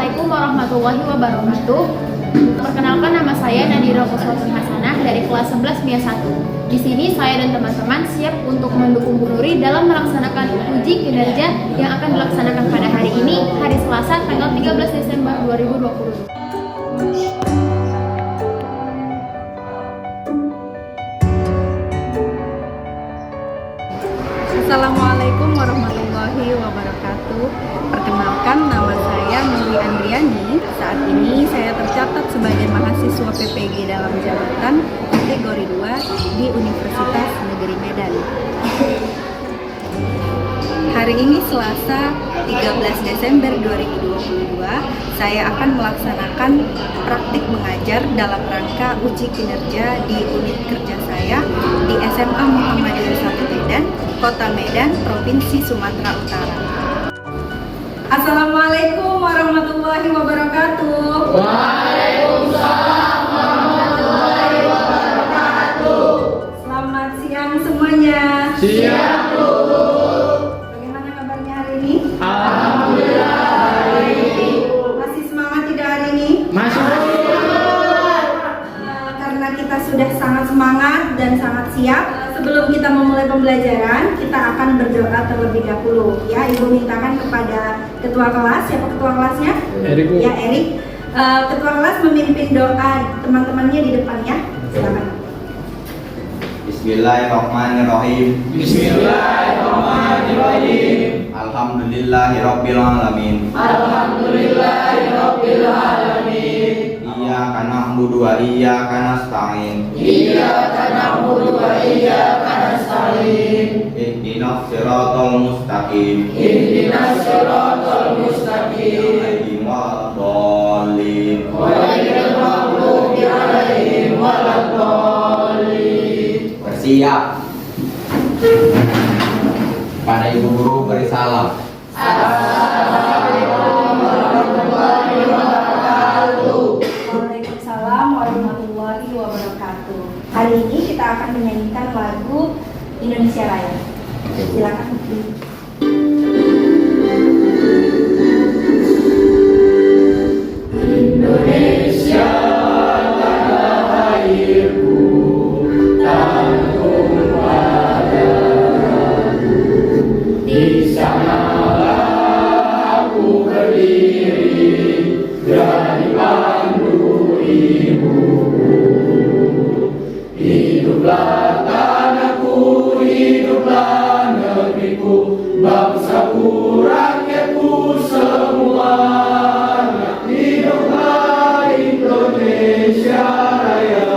Assalamualaikum warahmatullahi wabarakatuh. Perkenalkan, nama saya Nadira Kuswati Hasanah dari kelas 11 MIA 1. Di sini saya dan teman-teman siap untuk mendukung Bu Nuri dalam melaksanakan uji kinerja yang akan dilaksanakan pada hari ini, hari Selasa, tanggal 13 Desember 2020. Assalamualaikum warahmatullahi wabarakatuh. Perkenalkan, nama saya Nuri Andriani. Saat ini saya tercatat sebagai mahasiswa PPG dalam jabatan kategori 2 di Universitas Negeri Medan. Hari ini Selasa 13 Desember 2022, saya akan melaksanakan praktik mengajar dalam rangka uji kinerja di unit kerja saya di SMA Muhammadiyah 1 Medan, Kota Medan, Provinsi Sumatera Utara. Assalamualaikum warahmatullahi wabarakatuh. Waalaikumsalam warahmatullahi wabarakatuh. Selamat siang semuanya. Siang, Bu. Bagaimana kabarnya hari ini? Alhamdulillah hari ini. Masih semangat tidak hari ini? Masih. Karena kita sudah sangat semangat dan sangat siap, sebelum kita memulai pembelajaran, kita akan berdoa terlebih dahulu. Ya, Ibu mintakan kepada ketua kelas. Siapa ketua kelasnya? Erik, Bu. Ya, Erik. Ketua kelas memimpin doa teman-temannya di depan ya. Silakan. Bismillahirrahmanirrahim. Bismillahirrahmanirrahim. Alhamdulillahirabbil alamin. Alhamdulillahirabbil alamin. Iyyaka na'budu wa iyyaka nasta'in. Iyyaka na'budu wa iyyaka nasta'in. Ihdinas siratal mustaqim. Ihdinas siratal mustaqim. Ghairil maghdubi Ghairil maghdubi 'alaihim waladdallin. Bersiap. Pada Ibu Guru beri salam. Assalamualaikum warahmatullahi wabarakatuh. Waalaikumsalam warahmatullahi wabarakatuh. Hari ini kita akan menyanyikan lagu Indonesia Raya. Silakan. Indonesia tanah airku, tanahku padaku. Di sanalah aku berdiri dan dipandu ibuku. Hiduplah tanahku, hiduplah negeriku, bangsaku, rakyatku semuanya. Hiduplah Indonesia Raya.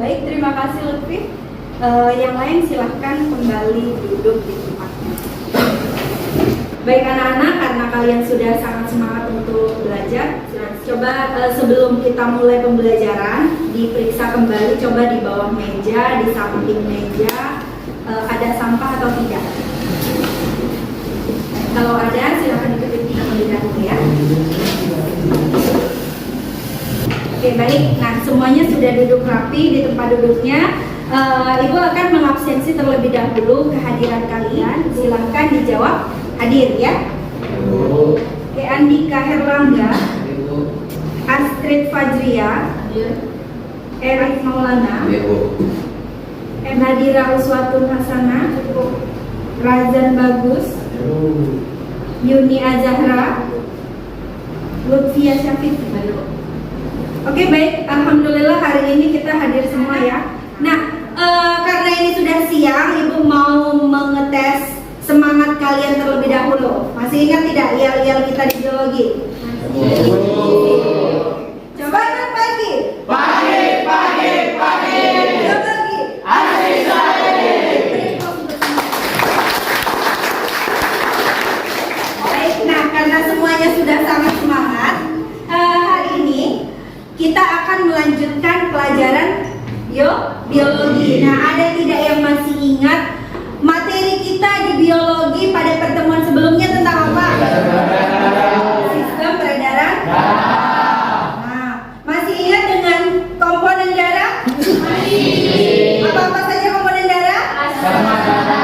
Baik, terima kasih Lutfi. Yang lain silahkan kembali duduk di tempatnya. Baik anak-anak, karena kalian sudah sangat semangat untuk belajar, coba sebelum kita mulai pembelajaran diperiksa kembali, coba di bawah meja, di samping meja ada sampah atau tidak. Kalau ada, silahkan diketik terlebih dahulu ya. Oke, baik. Nah, semuanya sudah duduk rapi di tempat duduknya. Ibu akan mengabsensi terlebih dahulu kehadiran kalian. Silahkan dijawab hadir ya. Oke, Andika Herlangga, Astrid Fajria, Erik Maulana, Nadira Uswatun Hasanah, Razan Bagus, Yuni Azahra, Lutfia Syafiq. Oke, baik. Alhamdulillah hari ini kita hadir semua ya. Nah, karena ini sudah siang, Ibu mau mengetes semangat kalian terlebih dahulu. Masih ingat tidak yel-yel kita di biologi? Coba ingat pagi. Pagi, pagi, pagi. Coba lagi. Asik sekali. Baik, nah karena semuanya sudah sangat semangat, hari ini kita akan melanjutkan pelajaran biologi. Nah, ada tidak yang masih ingat materi kita di biologi pada pertemuan sebelumnya tentang apa? Sistem peredaran. Nah, masih ingat dengan komponen darah? Apa-apa saja komponen darah? Sama-sama.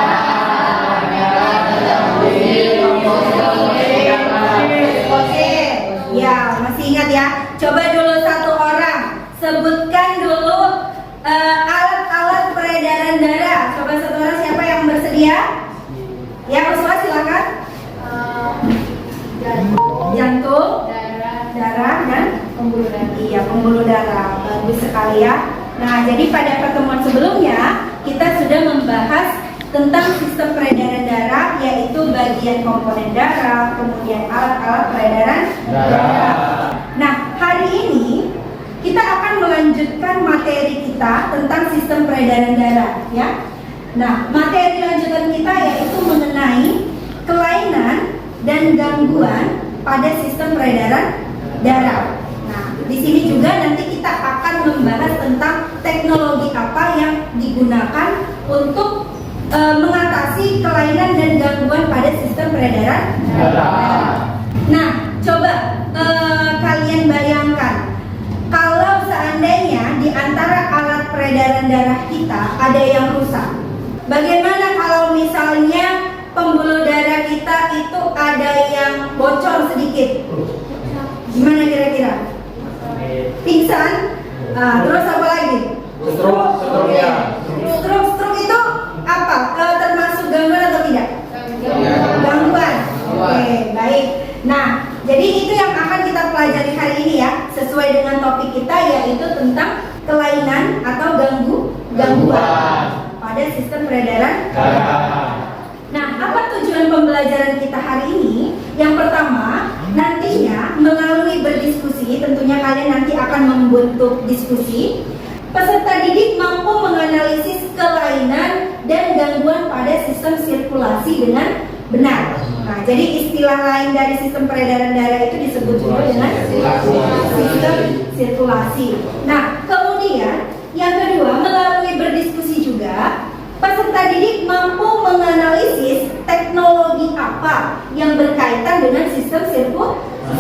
sekali ya. Nah, jadi pada pertemuan sebelumnya kita sudah membahas tentang sistem peredaran darah, yaitu bagian komponen darah, kemudian alat-alat peredaran darah. Nah, hari ini kita akan melanjutkan materi kita tentang sistem peredaran darah ya. Nah, materi lanjutan kita yaitu mengenai kelainan dan gangguan pada sistem peredaran darah. Nah, di sini juga nanti kita akan membahas tentang teknologi apa yang digunakan untuk mengatasi kelainan dan gangguan pada sistem peredaran darah. Nah, coba kalian bayangkan kalau seandainya di antara alat peredaran darah kita ada yang rusak. Bagaimana kalau misalnya pembuluh darah kita itu ada yang bocor sedikit? Gimana kira-kira? Pingsan? Terus apa lagi? Stroke itu apa? Termasuk gangguan atau tidak? Gangguan. Oke, baik. Nah, jadi itu yang akan kita pelajari hari ini ya, sesuai dengan topik kita yaitu tentang kelainan atau gangguan pada sistem peredaran darah. Nah, apa tujuan pembelajaran kita hari ini? Yang pertama, nantinya melalui berdiskusi, tentunya kalian nanti akan membentuk diskusi. Peserta didik mampu menganalisis kelainan dan gangguan pada sistem sirkulasi dengan benar. Nah, jadi istilah lain dari sistem peredaran darah itu disebut juga dengan sistem sirkulasi. Nah, kemudian yang kedua, melalui berdiskusi juga, peserta didik mampu menganalisis teknologi apa yang berkaitan dengan sistem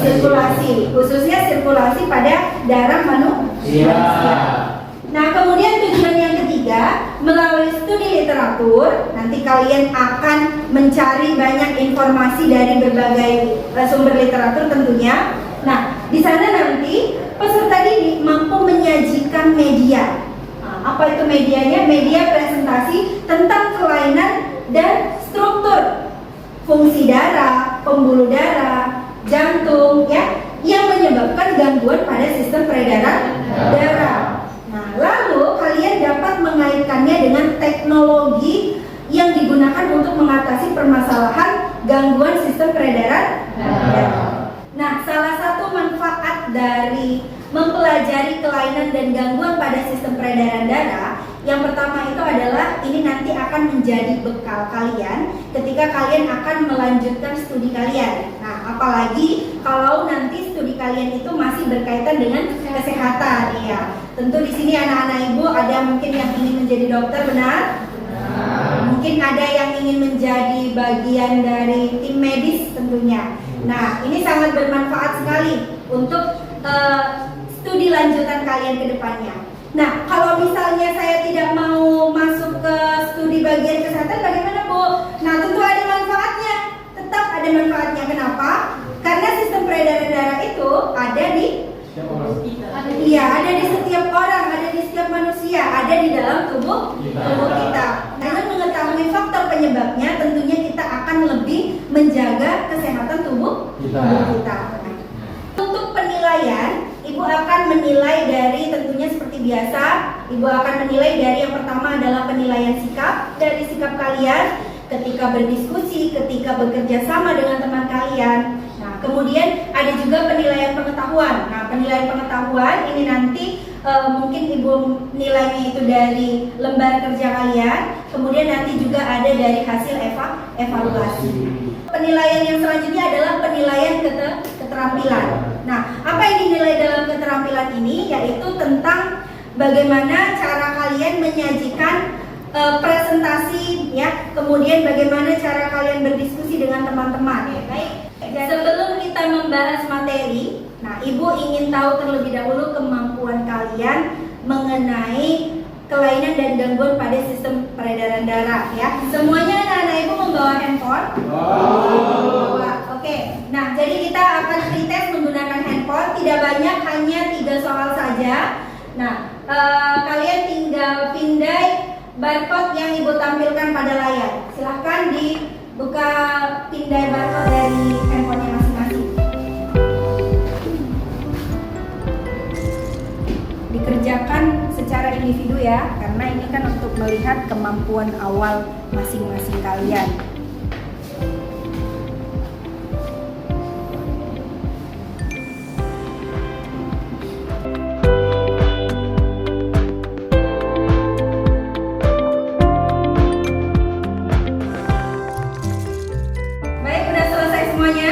sirkulasi, khususnya sirkulasi pada darah manusia. Nah, kemudian tujuan yang ketiga, melalui studi literatur, nanti kalian akan mencari banyak informasi dari berbagai sumber literatur tentunya. Nah, di sana nanti peserta didik mampu menyajikan media. Nah, apa itu medianya? Media presentasi tentang kelainan dan struktur fungsi darah, pembuluh darah, jantung, ya, yang menyebabkan gangguan pada sistem peredaran darah. Nah, lalu kalian dapat mengaitkannya dengan teknologi yang digunakan untuk mengatasi permasalahan gangguan sistem peredaran darah. Nah, salah satu manfaat dari mempelajari kelainan dan gangguan pada sistem peredaran darah, yang pertama itu adalah ini nanti akan menjadi bekal kalian ketika kalian akan melanjutkan studi kalian. Nah, apalagi kalau nanti studi kalian itu masih berkaitan dengan kesehatan, ya. Tentu di sini anak-anak ibu ada mungkin yang ingin menjadi dokter, benar? Mungkin ada yang ingin menjadi bagian dari tim medis tentunya. Nah, ini sangat bermanfaat sekali untuk studi lanjutan kalian ke depannya. Nah, kalau misalnya saya tidak mau masuk ke studi bagian kesehatan, bagaimana Bu? Nah, tentu ada manfaatnya. Tetap ada manfaatnya. Kenapa? Karena sistem peredaran darah itu ada di ada di setiap orang, ada di setiap manusia, ada di dalam tubuh kita. Dengan mengetahui faktor penyebabnya, tentunya kita akan lebih menjaga kesehatan tubuh kita. Untuk penilaian, Ibu akan menilai dari tentunya seperti biasa. Ibu akan menilai dari yang pertama adalah penilaian sikap, dari sikap kalian ketika berdiskusi, ketika bekerja sama dengan teman kalian. Nah, kemudian ada juga penilaian pengetahuan. Nah, penilaian pengetahuan ini nanti mungkin Ibu nilainya itu dari lembar kerja kalian. Kemudian nanti juga ada dari hasil evaluasi. Penilaian yang selanjutnya adalah penilaian keterampilan. Nah, apa yang dinilai dalam keterampilan ini yaitu tentang bagaimana cara kalian menyajikan presentasi, ya. Kemudian bagaimana cara kalian berdiskusi dengan teman-teman. Ya, baik. Sebelum kita membahas materi, nah, Ibu ingin tahu terlebih dahulu kemampuan kalian mengenai kelainan dan gangguan pada sistem peredaran darah, ya. Semuanya anak-anak Ibu membawa handphone? Membawa. Oke. Nah, jadi kita akan pretest menggunakan handphone. Tidak banyak, hanya 3 soal saja. Nah, kalian tinggal pindai barcode yang Ibu tampilkan pada layar. Silahkan dibuka pindai barcode dari handphonenya masing-masing. Dikerjakan. mengerjakan secara individu ya, karena ini kan untuk melihat kemampuan awal masing-masing kalian. Baik, udah selesai semuanya?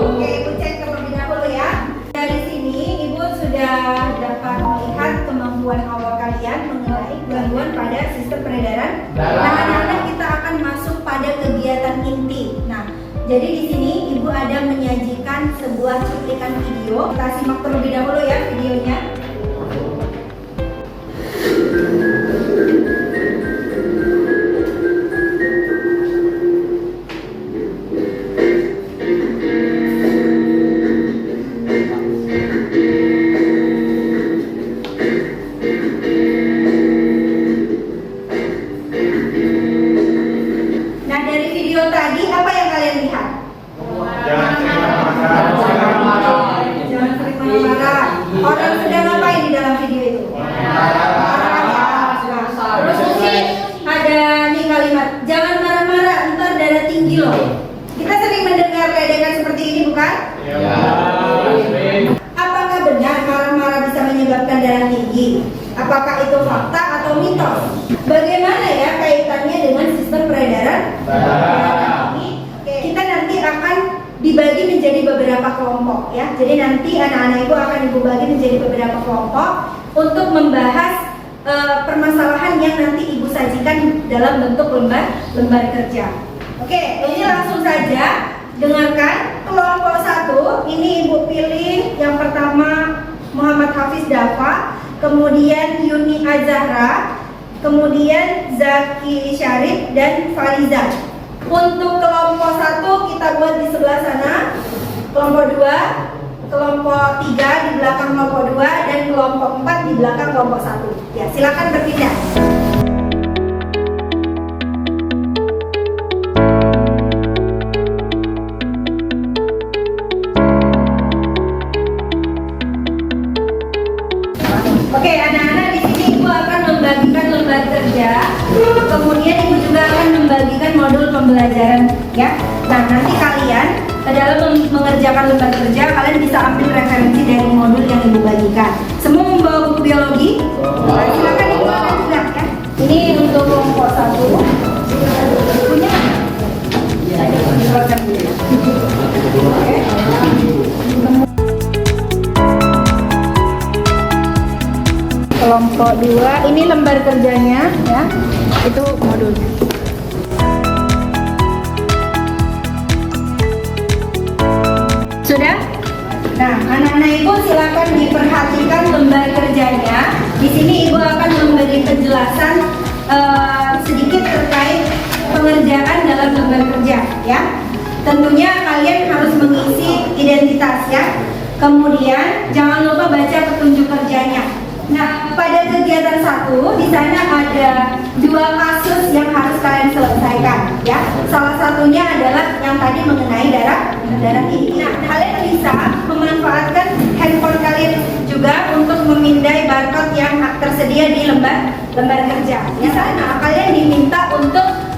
Oke, Ibu cek terlebih dahulu ya. Dari sini Ibu sudah dapat melihat kemampuan awal kalian mengenai gangguan pada sistem peredaran. Nah, anak-anak kita akan masuk pada kegiatan inti. Nah, jadi di sini Ibu ada menyajikan sebuah cuplikan video. Kita simak terlebih dahulu ya videonya. Nah, dari video tadi apa yang kalian lihat? Jangan sering marah-marah. Orang sedang ngapain di dalam video itu? Marah ya. Terus mungkin ada nih kalimat, jangan marah-marah, ntar darah tinggi loh. Kita sering mendengar ledekan seperti ini bukan? Apakah benar marah-marah bisa menyebabkan darah tinggi? Apakah itu fakta atau mitos? Bagaimana ya kaitannya dengan sistem peredaran darah ini? Kita nanti akan dibagi menjadi beberapa kelompok ya. Jadi nanti anak-anak Ibu akan Ibu bagi menjadi beberapa kelompok untuk membahas permasalahan yang nanti Ibu sajikan dalam bentuk lembar kerja. Oke, ini langsung saja dengarkan. Kelompok 1 ini Ibu pilih yang pertama Muhammad Hafiz Dafa, kemudian Yuni Azahra, kemudian Zaki Syarif dan Fariza. Untuk kelompok 1 kita buat di sebelah sana, kelompok 2, kelompok 3 di belakang kelompok 2, dan kelompok 4 di belakang kelompok 1. Ya, silakan berpindah. Oke, anak-anak, di sini Ibu akan membagikan lembar kerja. Kemudian Ibu juga akan membagikan modul pembelajaran ya. Nah, nanti kalian dalam mengerjakan lembar kerja, kalian bisa ambil referensi dari modul yang Ibu bagikan. Semua membawa buku biologi? Silakan Ibu akan juga ya. Ini untuk kelompok 1. Bukunya ada di program dulu. Oke. Kelompok 2 ini lembar kerjanya ya, itu modulnya. Sudah? Nah, anak-anak Ibu silakan diperhatikan lembar kerjanya. Di sini Ibu akan memberi penjelasan sedikit terkait pengerjaan dalam lembar kerja ya. Tentunya kalian harus mengisi identitas ya. Kemudian jangan lupa baca petunjuk kerjanya. Nah, pada kegiatan 1 di sana ada 2 kasus yang harus kalian selesaikan ya. Salah satunya adalah yang tadi mengenai darah tinggi. Nah, kalian bisa memanfaatkan handphone kalian juga untuk memindai barcode yang tersedia di lembar kerja. Di sana kalian diminta untuk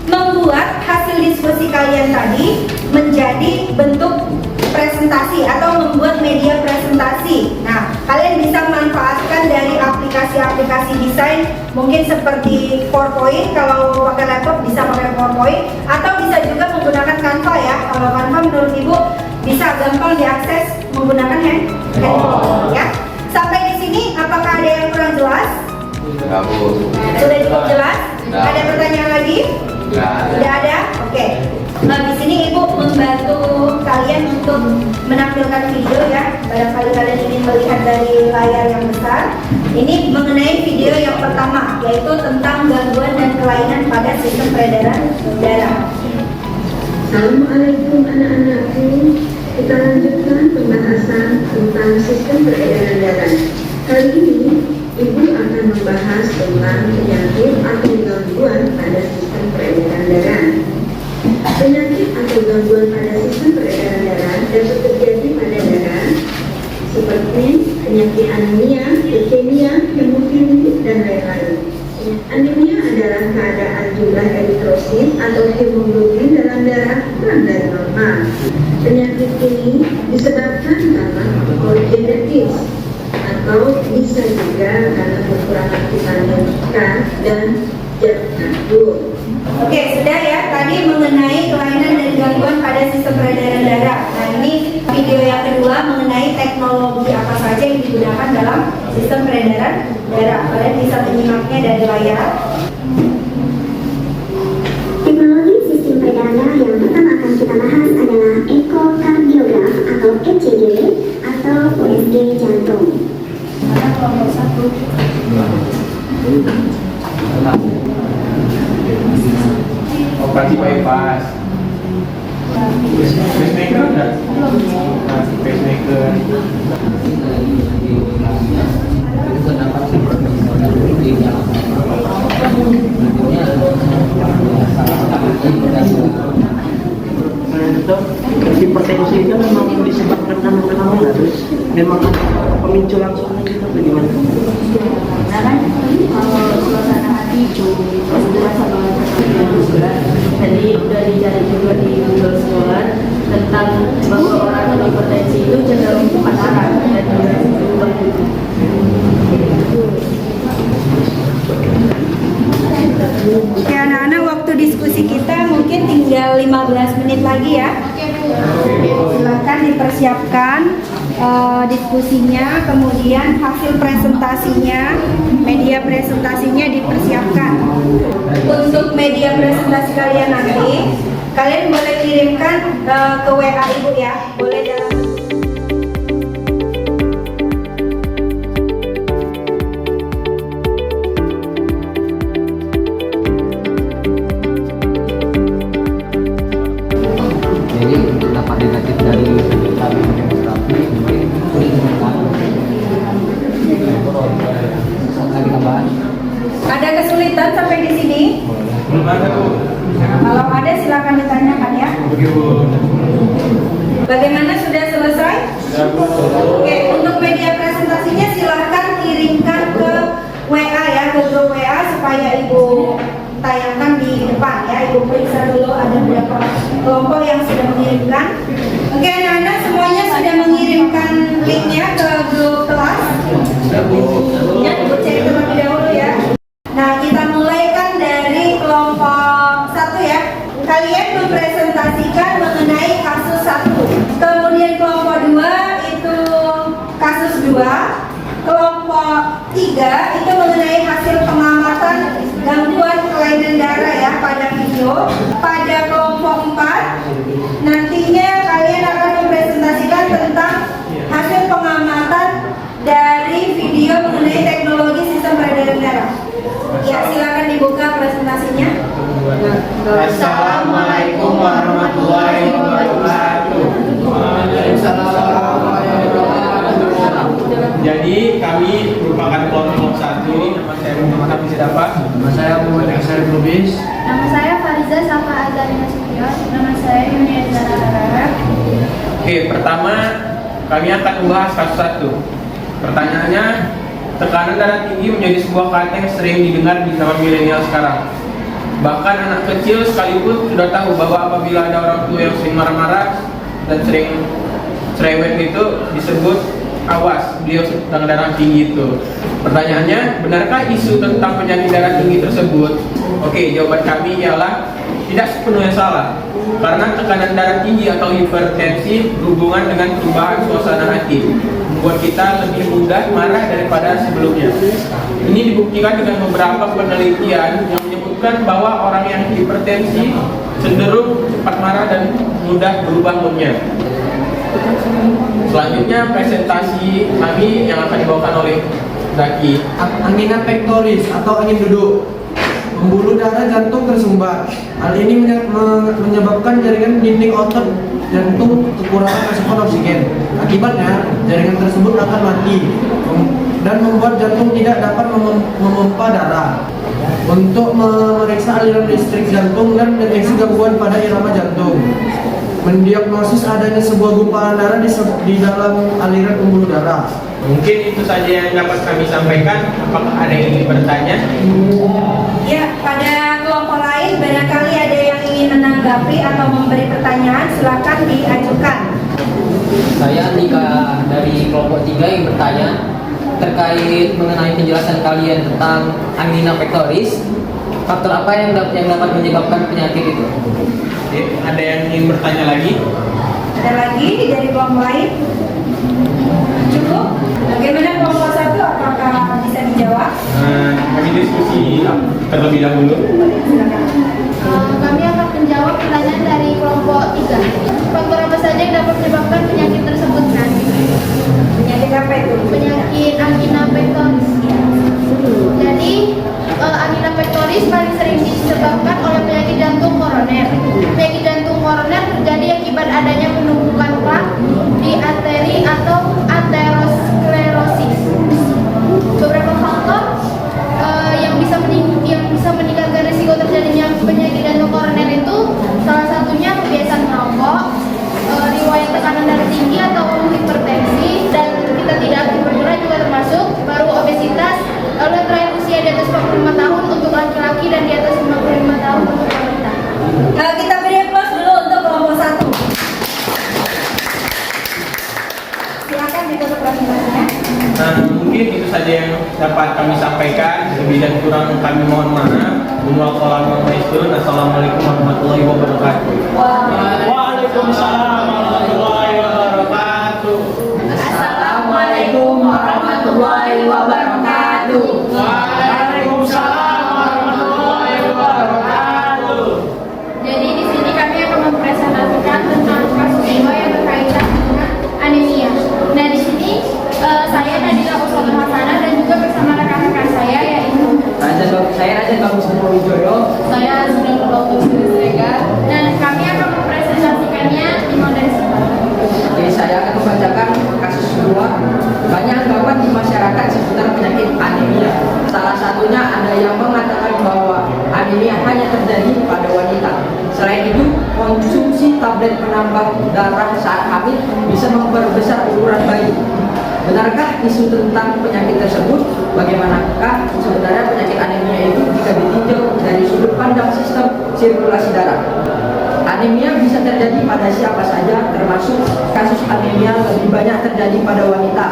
membuat hasil diskusi kalian tadi menjadi bentuk presentasi atau membuat media presentasi. Nah, kalian bisa manfaatkan dari aplikasi-aplikasi desain, mungkin seperti PowerPoint. Kalau pakai laptop bisa pakai PowerPoint, atau bisa juga menggunakan Canva ya. Kalau Canva menurut Ibu bisa gampang diakses menggunakan handphone ya. Sampai di sini apakah ada yang kurang jelas? Sudah cukup jelas? Ada pertanyaan lagi? Sudah ada? Oke. Nah, di sini Ibu membantu kalian untuk menampilkan video ya. Barangkali kalian ingin melihat dari layar yang besar. Ini mengenai video yang pertama, yaitu tentang gangguan dan kelainan pada sistem peredaran darah. Assalamualaikum anak-anakku. Kita lanjutkan pembahasan tentang sistem peredaran darah. Kali ini Ibu akan membahas tentang penyakit atau gangguan pada sistem peredaran darah. Penyakit atau gangguan pada sistem peredaran darah dapat terjadi pada darah seperti penyakit anemia, dalam keadaan jumlah eritrosit atau hemoglobin dalam darah kurang dari normal. Penyakit ini disebabkan karena faktor genetis atau bisa juga karena kekurangan vitamin K dan zat karbon. Oke, sudah ya. Tadi mengenai kelainan dan gangguan pada sistem peredaran darah. Nah, ini video yang kedua mengenai teknologi apa saja yang digunakan dalam sistem peredaran darah. Kalian bisa menyimaknya dari layar. Teknologi sistem peredaran darah yang pertama akan kita bahas adalah ekokardiograf atau ECG atau USG jantung. Mana kelompok 1? Operasi bypass. Pacemaker udah. Pacemaker. Hipertensi itu memang disebabkan karena terus memang pemicu langsung itu bagaimana? Nah kan kalau suasana hati terus dirasa banget juga. Tadi udah dicari juga di Google Scholar tentang bahwa orang yang hipertensi itu cenderung pasaran dan berubah gitu. Oke anak-anak, waktu diskusi kita mungkin tinggal 15 menit lagi ya. Silakan dipersiapkan diskusinya, kemudian hasil presentasinya, media presentasinya dipersiapkan. Untuk media presentasi kalian nanti, kalian boleh kirimkan ke WA Ibu ya, boleh dalam jadi dapat negatif dari demonstrasi mungkin lagi tambahan. ada kesulitan sampai di sini. Belum ada, Bu. Kalau ada silakan ditanyakan ya. Oke, Bu. Bagaimana, sudah selesai? Oke, untuk media presentasinya silahkan kirimkan ke WA ya, ke grup WA supaya Ibu tayangkan di depan ya. Ibu periksa dulu ada berapa kelompok yang sudah mengirimkan. Oke anak-anak, semuanya sudah mengirimkan linknya ke grup kelas. Ya, Ibu cek terlebih dahulu ya. Nah, kita mulai kan dari kelompok 1 ya. Kalian mempresentasikan mengenai kasus 1. Kemudian kelompok 2 itu kasus 2. Kelompok 3 itu mengenai hasil pengamatan gangguan kelainan darah ya pada video. Pada kelompok 4 nantinya kalian akan mempresentasikan tentang hasil pengamatan dari video mengenai teknologi sistem peredaran darah. Ya, silakan dibuka presentasinya. Assalamualaikum warahmatullahi wabarakatuh. Jadi kami merupakan kelompok 1. Nama saya Muhammad Hafiz Dapat. Nama saya Muhammad Hasan Lubis. Nama saya Fariza Safa Azalina Sution. Nama saya Yuni Azara Hararap. Oke, pertama kami akan membahas kasus 1. Pertanyaannya, tekanan darah tinggi menjadi sebuah kata yang sering didengar di zaman milenial sekarang. Bahkan anak kecil sekalipun sudah tahu bahwa apabila ada orang tua yang sering marah-marah dan sering cerewet itu disebut awas, beliau sedang darah tinggi itu. Pertanyaannya, benarkah isu tentang penyakit darah tinggi tersebut? Oke, jawaban kami ialah tidak sepenuhnya salah. Karena tekanan darah tinggi atau hipertensi berhubungan dengan perubahan suasana hati, membuat kita lebih mudah marah daripada sebelumnya. Ini dibuktikan dengan beberapa penelitian yang menyebutkan bahwa orang yang hipertensi cenderung cepat marah dan mudah berubah moodnya. Selanjutnya presentasi kami yang akan dibawakan oleh Zaki. Angina pectoris atau angin duduk. Pembuluh darah jantung tersumbat. Hal ini menyebabkan jaringan dinding otot jantung kekurangan asupan oksigen. Akibatnya, jaringan tersebut akan mati dan membuat jantung tidak dapat memompa darah. Untuk memeriksa aliran listrik jantung dan deteksi gangguan pada irama jantung. Mendiagnosis adanya sebuah gumpalan darah di dalam aliran pembuluh darah. Mungkin itu saja yang dapat kami sampaikan. Apakah ada yang ingin bertanya? Ya, pada menanggapi atau memberi pertanyaan, silakan diajukan. Saya Andika dari kelompok 3 yang bertanya terkait mengenai penjelasan kalian tentang angina pectoris. Faktor apa yang dapat menyebabkan penyakit itu? Oke, ada yang ingin bertanya lagi? Ada lagi dari kelompok lain? Cukup? Bagaimana kelompok 1, apakah bisa dijawab? Kami diskusi terlebih dahulu. Silakan. Kami akan menjawab pertanyaan dari kelompok 3. Faktor apa saja yang dapat menyebabkan penyakit tersebut kan? Penyakit apa itu? Penyakit angina pectoris. Jadi angina pectoris paling sering disebabkan oleh penyakit jantung koroner. Penyakit jantung koroner terjadi akibat adanya penumpukan plak di arteri atau aterosklerosis. Beberapa faktor yang bisa meningkatkan risiko terjadinya penyakit jantung koroner itu salah satunya kebiasaan merokok, riwayat tekanan darah tinggi atau hipertensi, dan kita tidak aktif bergerak juga termasuk, baru obesitas, lalu yang terakhir usia di atas 45 tahun untuk laki-laki dan di atas 55 tahun untuk wanita. Kita beri aplaus dulu untuk kelompok 1. Silakan ditutup presentasinya. Mungkin itu saja yang dapat kami sampaikan. Lebih dan kurang kami mohon maaf. Assalamualaikum warahmatullahi wabarakatuh. Waalaikumsalam warahmatullahi wabarakatuh. Assalamualaikum warahmatullahi wabarakatuh. Waalaikumsalam warahmatullahi wabarakatuh. Jadi di sini kami akan mempresentasikan tentang kasus jiwa yang berkaitan dengan anemia. Nah di sini saya Nadira Uswatun Hasanah dan juga bersama rekan-rekan saya yaitu Saya Raja Bagus Wijoyo. saya sudah Lautus Siregar, dan kami akan mempresentasikannya dimulai dari sekarang. Oke, saya akan membacakan kasus kedua. Banyak anggapan di masyarakat seputar penyakit anemia. Salah satunya ada yang mengatakan bahwa anemia hanya terjadi pada wanita. Selain itu, konsumsi tablet penambah darah saat hamil bisa memperbesar ukuran bayi. Benarkah isu tentang penyakit tersebut? Bagaimanakah sebenarnya penyakit anemia itu jika ditinjau dari sudut pandang sistem sirkulasi darah? Anemia bisa terjadi pada siapa saja, termasuk kasus anemia lebih banyak terjadi pada wanita.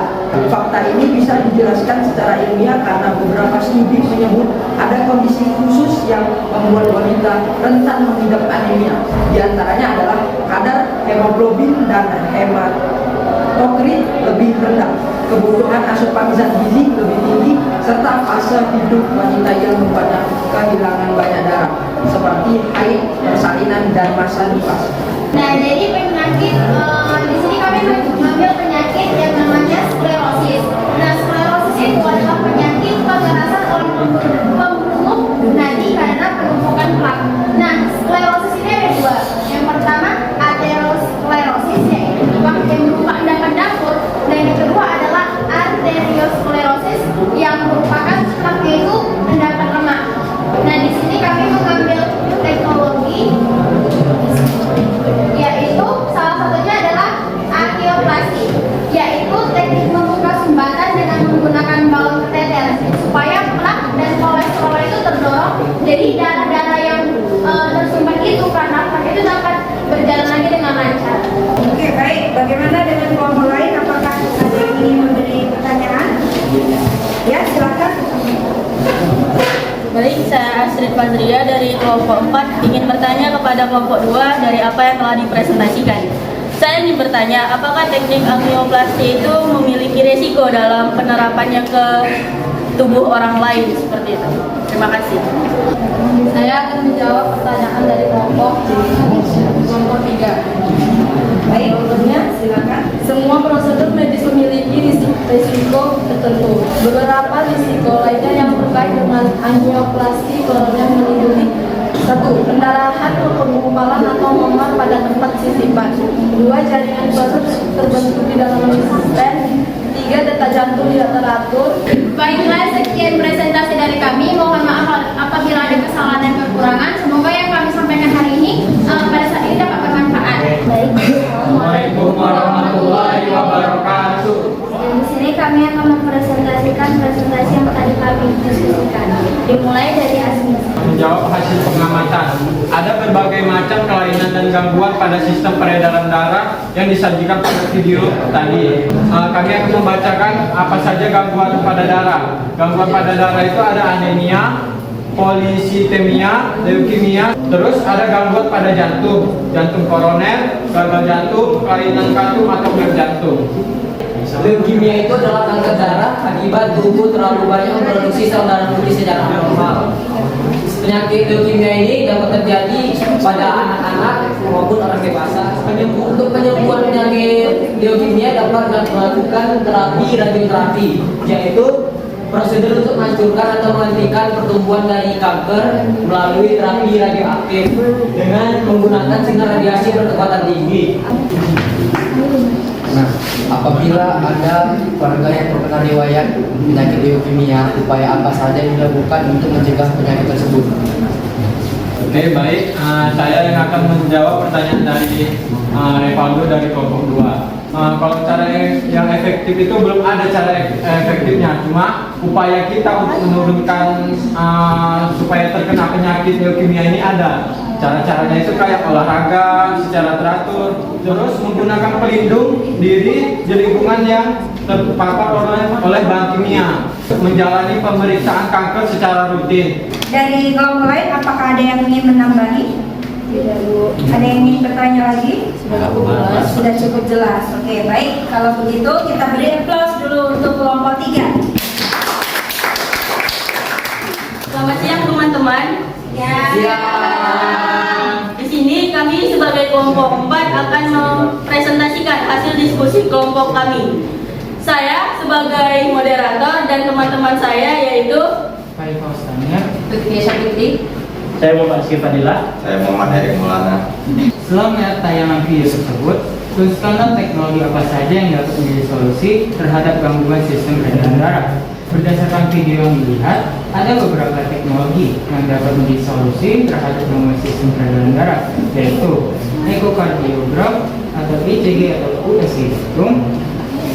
Fakta ini bisa dijelaskan secara ilmiah karena beberapa studi menyebut ada kondisi khusus yang membuat wanita rentan mengidap anemia. Di antaranya adalah kadar hemoglobin dan hematokrit lebih rendah, kebutuhan asupan zat gizi lebih tinggi, serta fase hidup wanita yang mempunyai kehilangan banyak darah seperti haid, persalinan, dan masa nifas. Nah, jadi penyakit di sini kami mengambil penyakit yang namanya sklerosis. Nah, sklerosis itu adalah penyakit pengerasan oleh pembuluh nadi karena penumpukan plak. Nah, sklerosis ini ada dua. Yang pertama aterosklerosis, yaitu yang berupa endapan dapur, dan yang kedua adalah arteriosklerosis yang merupakan plaknya itu endapan lemak. Nah, di sini kami mengambil teknologi, yaitu salah satunya adalah angioplasti, yaitu teknik membuka sumbatan dengan menggunakan balon kateter supaya plak dan kolesterol itu terdorong, jadi darah-darah yang tersumbat itu karena plak itu dapat berjalan lagi dengan lancar. Oke, baik. Bagaimana dengan kelompok lain? Apakah ada yang ingin memberi pertanyaan? Ya, silakan. Baik, saya Astrid Fazria dari kelompok 4 ingin bertanya kepada kelompok 2 dari apa yang telah dipresentasikan. Saya ingin bertanya, apakah teknik angioplasti itu memiliki resiko dalam penerapannya ke tubuh orang lain seperti itu? Terima kasih. Saya akan menjawab pertanyaan dari kelompok 3. Baik, untuknya silakan. Semua prosedur medis memiliki risiko tertentu. Beberapa risiko lainnya yang terkait dengan angioplasti koroner meliputi: 1. Pendarahan penggumpalan atau memar pada tempat sisipan. 2. Jaringan baru terbentuk di dalam stent. 3. Detak jantung tidak teratur. Baiklah, sekian presentasi dari kami. Mohon maaf apabila ada kesalahan dan kekurangan. Semoga yang kami sampaikan hari ini pada saat ini dapat bermanfaat. Baik. Assalamualaikum warahmatullahi wabarakatuh. Dan di sini kami akan mempresentasikan presentasi yang tadi kami diskusikan. Dimulai dari Asmi. menjawab hasil pengamatan. Ada berbagai macam kelainan dan gangguan pada sistem peredaran darah yang disajikan pada video tadi. Kami akan membacakan apa saja gangguan pada darah. Gangguan pada darah itu ada anemia, polisitemia, leukemia, terus ada gangguan pada jantung, jantung koroner, gagal jantung, kelainan kantung atau blok jantung. Leukemia itu adalah kanker darah akibat tubuh terlalu banyak memproduksi sel darah putih secara abnormal. Penyakit leukemia ini dapat terjadi pada anak-anak maupun orang dewasa. Untuk penyembuhan penyakit leukemia dapat melakukan radioterapi, yaitu prosedur untuk menghancurkan atau menghentikan pertumbuhan dari kanker melalui terapi radioaktif dengan menggunakan sinar radiasi berkecepatan tinggi. Nah, apabila ada warga yang terkena riwayat penyakit leukemia, upaya apa saja yang dilakukan untuk mencegah penyakit tersebut? Oke, baik. Saya yang akan menjawab pertanyaan dari Revaldo dari kelompok 2. Kalau cara yang efektif itu belum ada cara efektifnya, cuma upaya kita untuk menurunkan supaya terkena penyakit leukemia ini ada. Cara-caranya itu kayak olahraga secara teratur, terus menggunakan pelindung diri di lingkungan yang terpapar oleh bahan kimia, menjalani pemeriksaan kanker secara rutin. Dari kelompok lain, apakah ada yang ingin menambahi? Tidak, Bu. Ada yang ingin bertanya lagi? Sudah cukup jelas. Oke, baik. Kalau begitu kita beri aplaus dulu untuk kelompok 3. Selamat siang teman-teman. Ya. Di sini kami sebagai kelompok 4 akan mempresentasikan hasil diskusi kelompok kami. Saya sebagai moderator dan teman-teman saya yaitu Baik, Pak Ustaz. Lutfi Syafri, Saya Muhammad Rizky Fadilah. Saya Muhammad Erik Maulana. Setelah melihat tayangan video tersebut, tuliskanlah teknologi apa saja yang dapat menjadi solusi terhadap gangguan sistem peredaran darah. Berdasarkan video yang dilihat, ada beberapa teknologi yang dapat menjadi solusi terhadap gangguan sistem peredaran darah, yaitu ekokardiogram atau ECG atau USG jantung,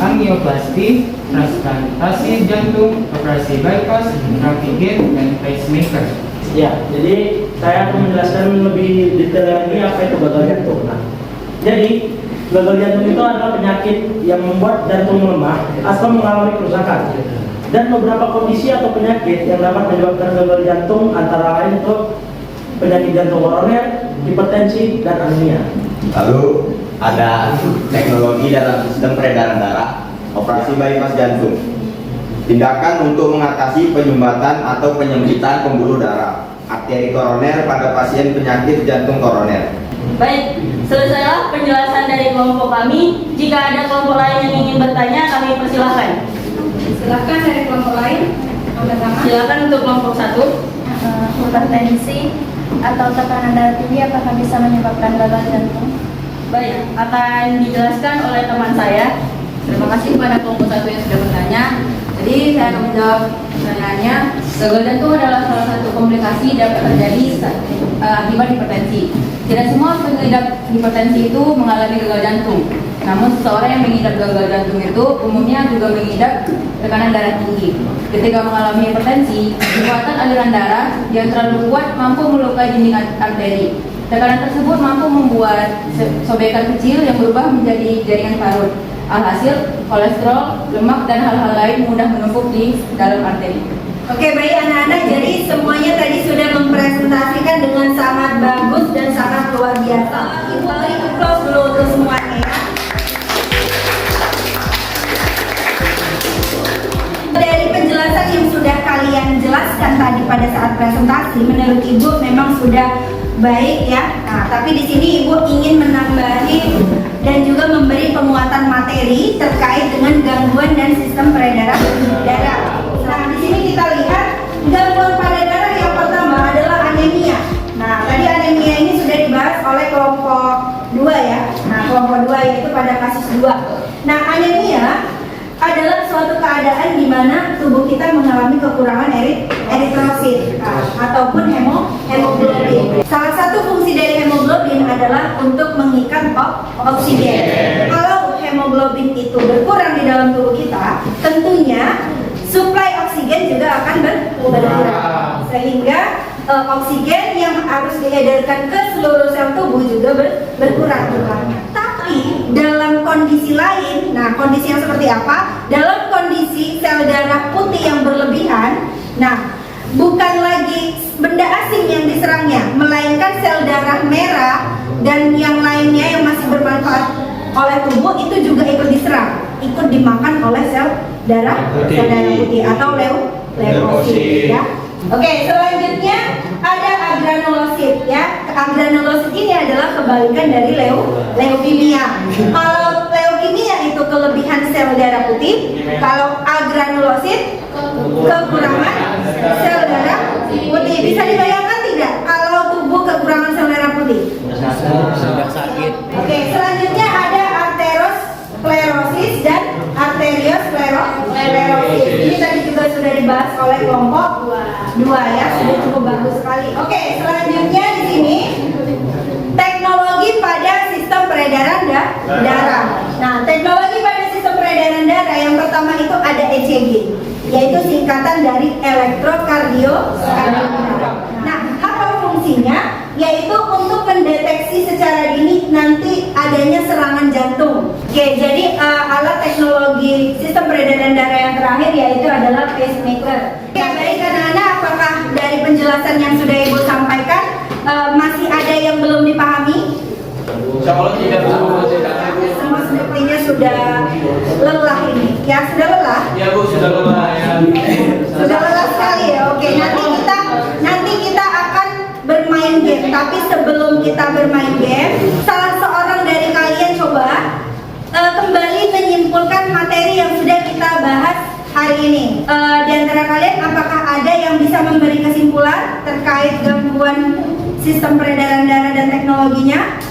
angioplasti, transplantasi jantung, operasi bypass, antigen, dan pacemaker. Ya, jadi saya akan menjelaskan lebih detail lagi apa itu gagal jantung. Nah, jadi gagal jantung itu adalah penyakit yang membuat jantung melemah atau mengalami kerusakan. Dan beberapa kondisi atau penyakit yang dapat menyebabkan gagal jantung antara lain itu penyakit jantung koroner, hipertensi, dan anemia. Lalu ada teknologi dalam sistem peredaran darah, operasi bypass jantung. Tindakan untuk mengatasi penyumbatan atau penyempitan pembuluh darah arteri koroner pada pasien penyakit jantung koroner. Baik, selesailah penjelasan dari kelompok kami. Jika ada kelompok lain yang ingin bertanya, kami persilahkan. Silakan dari kelompok lain. Silakan untuk kelompok 1. Hipertensi atau tekanan darah tinggi apakah bisa menyebabkan gagal jantung? Baik, akan dijelaskan oleh teman saya. Terima kasih kepada kelompok 1 yang sudah bertanya. Jadi saya akan menjawab pertanyaannya. Gagal jantung adalah salah satu komplikasi dapat terjadi akibat hipertensi. Tidak semua pengidap hipertensi itu mengalami gagal jantung. Namun seseorang yang mengidap gagal jantung itu umumnya juga mengidap tekanan darah tinggi. Ketika mengalami hipertensi, kekuatan aliran darah yang terlalu kuat mampu melukai dinding arteri. Tekanan tersebut mampu membuat sobekan kecil yang berubah menjadi jaringan parut. Alhasil, kolesterol, lemak, dan hal-hal lain mudah menumpuk di dalam arteri. Oke, baik anak-anak, jadi semuanya tadi sudah mempresentasikan dengan sangat bagus dan sangat luar biasa. Ibu beri aplaus dulu untuk semuanya ya. Dari penjelasan yang sudah kalian jelaskan tadi pada saat presentasi, menurut Ibu memang sudah baik ya. Nah, tapi di sini Ibu ingin menambahi dan juga memberi penguatan materi terkait dengan gangguan dan sistem peredaran darah. Nah, di sini kita lihat gangguan pada darah yang pertama adalah anemia. Nah, tadi anemia ini sudah dibahas oleh kelompok 2 ya. Nah, kelompok 2 yaitu pada kasus 2. Nah, anemia adalah suatu keadaan di mana tubuh kita mengalami kekurangan eritrosit ataupun hemoglobin. Salah satu fungsi dari hemoglobin adalah untuk mengikat oksigen. Kalau hemoglobin itu berkurang di dalam tubuh kita, tentunya suplai oksigen juga akan berkurang. sehingga oksigen yang harus diedarkan ke seluruh sel tubuh juga berkurang jumlahnya. Tapi dalam kondisi lain, nah kondisi yang seperti apa? Dalam kondisi sel darah putih yang berlebihan, nah bukan lagi benda asing yang diserangnya, melainkan sel darah merah dan yang lainnya yang masih bermanfaat oleh tubuh itu juga ikut diserang, ikut dimakan oleh sel darah putih atau leukosit ya. Oke, selanjutnya ada agranulosit ya. Agranulosit ini adalah kebalikan dari leukemia. Kalau leukemia itu kelebihan sel darah putih, kalau agranulosit kekurangan sel darah putih. Bisa dibayangkan tidak kalau tubuh kekurangan sel darah putih? Sakit. Oke, selanjutnya ada arteriosklerosis dan arteriosklerosis. Ini tadi juga sudah dibahas oleh kelompok 2 ya, sudah cukup bagus sekali. Oke, selanjutnya di sini teknologi pada sistem peredaran darah. Nah, teknologi pada sistem peredaran darah yang pertama itu ada ECG, yaitu singkatan dari elektrokardiogram. Nah, apa fungsinya? Yaitu untuk mendeteksi secara dini nanti adanya serangan jantung. Oke, jadi alat teknologi sistem peredaran darah yang terakhir yaitu adalah pacemaker. Oke, baik anak-anak, apakah dari penjelasan yang sudah Ibu sampaikan masih ada yang belum dipahami? Kalau tidak Semua sepertinya sudah lelah ini. Ya, sudah lelah? ya Bu, sudah lelah ya. Sudah lelah sekali ya. Oke, nanti kita akan bermain game. Tapi sebelum kita bermain game, salah seorang dari kalian coba kembali menyimpulkan materi yang sudah kita bahas hari ini. Di antara kalian, apakah ada yang bisa memberi kesimpulan terkait gangguan sistem peredaran darah dan teknologinya?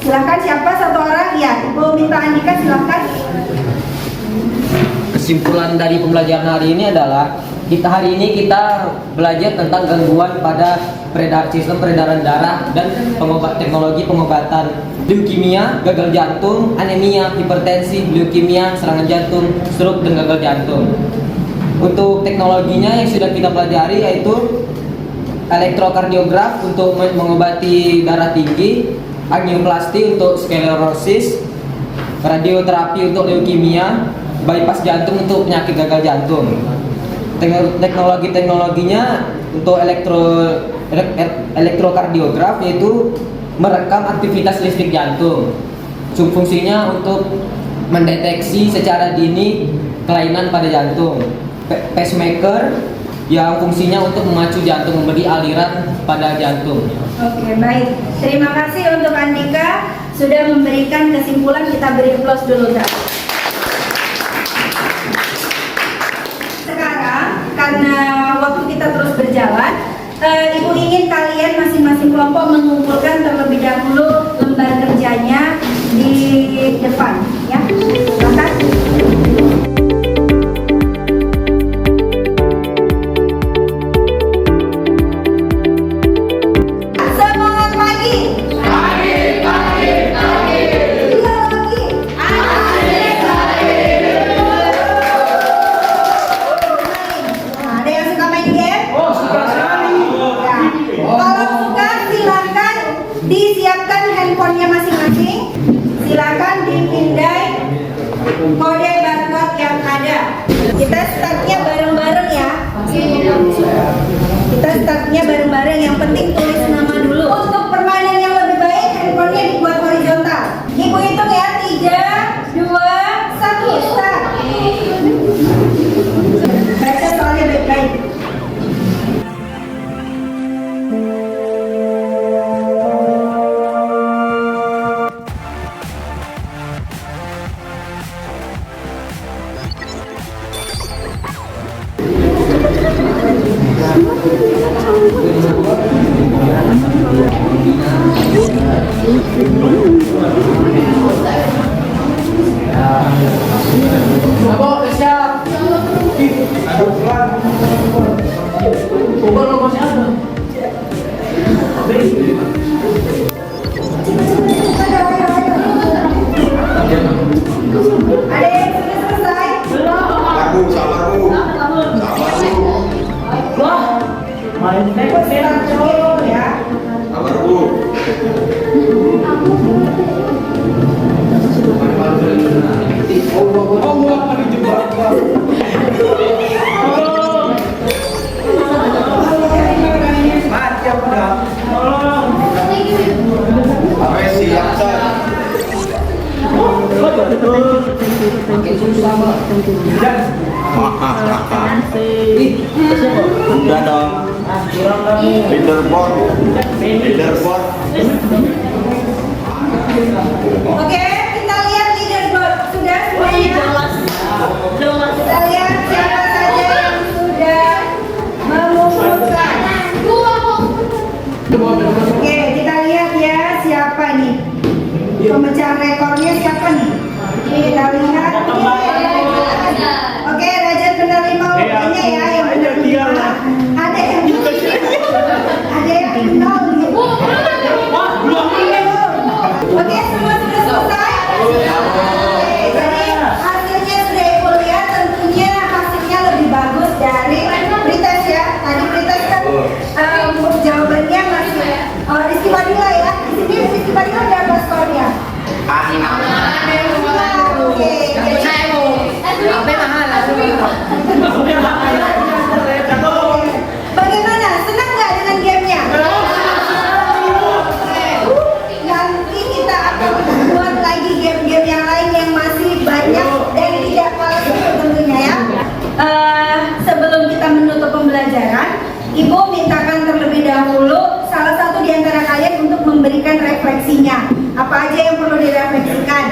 Silahkan, siapa satu orang? Ya, Ibu minta Andika, silahkan. Kesimpulan dari pembelajaran hari ini adalah hari ini kita belajar tentang gangguan pada sistem peredaran darah dan teknologi pengobatan leukemia, gagal jantung, anemia, hipertensi, leukemia, serangan jantung, stroke dan gagal jantung. Untuk teknologinya yang sudah kita pelajari yaitu elektrokardiograf untuk mengobati darah tinggi, angioplasti untuk sklerosis, radioterapi untuk leukemia, bypass jantung untuk penyakit gagal jantung. Teknologinya untuk elektrokardiograf yaitu merekam aktivitas listrik jantung. Fungsinya untuk mendeteksi secara dini kelainan pada jantung. Pacemaker yang fungsinya untuk memacu jantung, memberi aliran pada jantung. Oke, baik. Terima kasih untuk Andika sudah memberikan kesimpulan. Kita beri aplaus dulu, Kak. Sekarang, karena waktu kita terus berjalan, Ibu ingin kalian masing-masing kelompok mengumpulkan terlebih dahulu lembar kerjanya di depan, ya. Silakan. Handphonenya masing-masing, silakan dipindai kode barcode yang ada. Kita startnya bareng-bareng ya. Kita startnya bareng-bareng. Yang penting tulis nama dulu. Untuk permainan yang lebih baik, handphonenya dibuat horizontal. Ibu hitung ya, 3, 2, 1, start. Baca soalnya baik-baik. main Ustaz dulu ya. Kabar Bu. Sampai siap Sar. Makin susah, Pak. Udah dong. Leaderboard. Oke, kita lihat leaderboard. Sudah semuanya? Kita lihat siapa saja yang sudah mengumpulkan. Oke, kita lihat ya siapa nih. Pemecah rekornya siapa nih? Kita lihat. Oke, Rajat penerima uangnya ya yang penerima. Ada yang nol gitu. Oke, semua sudah selesai. Oke, jadi hasilnya sudah ibu lihat, tentunya hasilnya lebih bagus dari pretest ya. Tadi pretest kan jawabannya masih Rizky Badila ya. Di sini Rizky Badila berapa skornya? Oke, bagaimana? Senang nggak dengan gamenya? Nanti kita akan buat lagi game-game yang lain yang masih banyak dan tidak kalah seru tentunya ya. Sebelum kita menutup pembelajaran, Ibu mintakan terlebih dahulu salah satu di antara kalian untuk memberikan refleksinya. Apa aja yang perlu direfleksikan?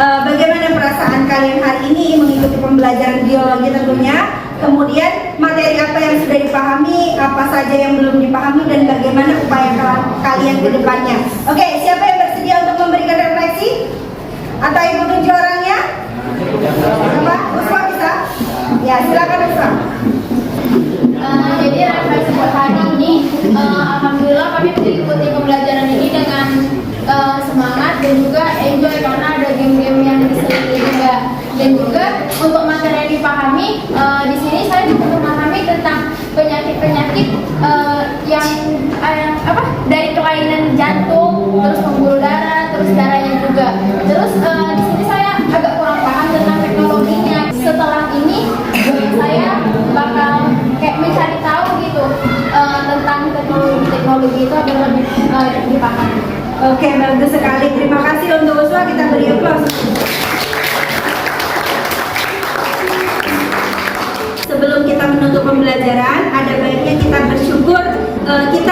Bagaimana perasaan kalian hari ini mengikuti pembelajaran biologi tentunya? Kemudian materi apa yang sudah dipahami, apa saja yang belum dipahami, dan bagaimana upaya kalian ke depannya. Oke, siapa yang bersedia untuk memberikan refleksi? Atau Ibu tunjuk orangnya? Apa? Uswa bisa? Ya, silakan Uswa. Jadi refleksi buat hari ini, alhamdulillah kami mengikuti pembelajaran ini dengan semangat dan juga enjoy karena ada game-game yang diselingi juga. Dan juga untuk materi yang dipahami, di sini saya juga memahami tentang penyakit-penyakit yang dari kelainan jantung, terus pembuluh darah, terus darahnya juga. Terus di sini saya agak kurang paham tentang teknologinya. Setelah ini saya bakal kayak mencari tahu gitu tentang teknologi itu agar lebih dipahami. Oke, bagus sekali. Terima kasih untuk Uswa. Kita beri aplaus. Sebelum kita menutup pembelajaran, ada baiknya kita bersyukur kita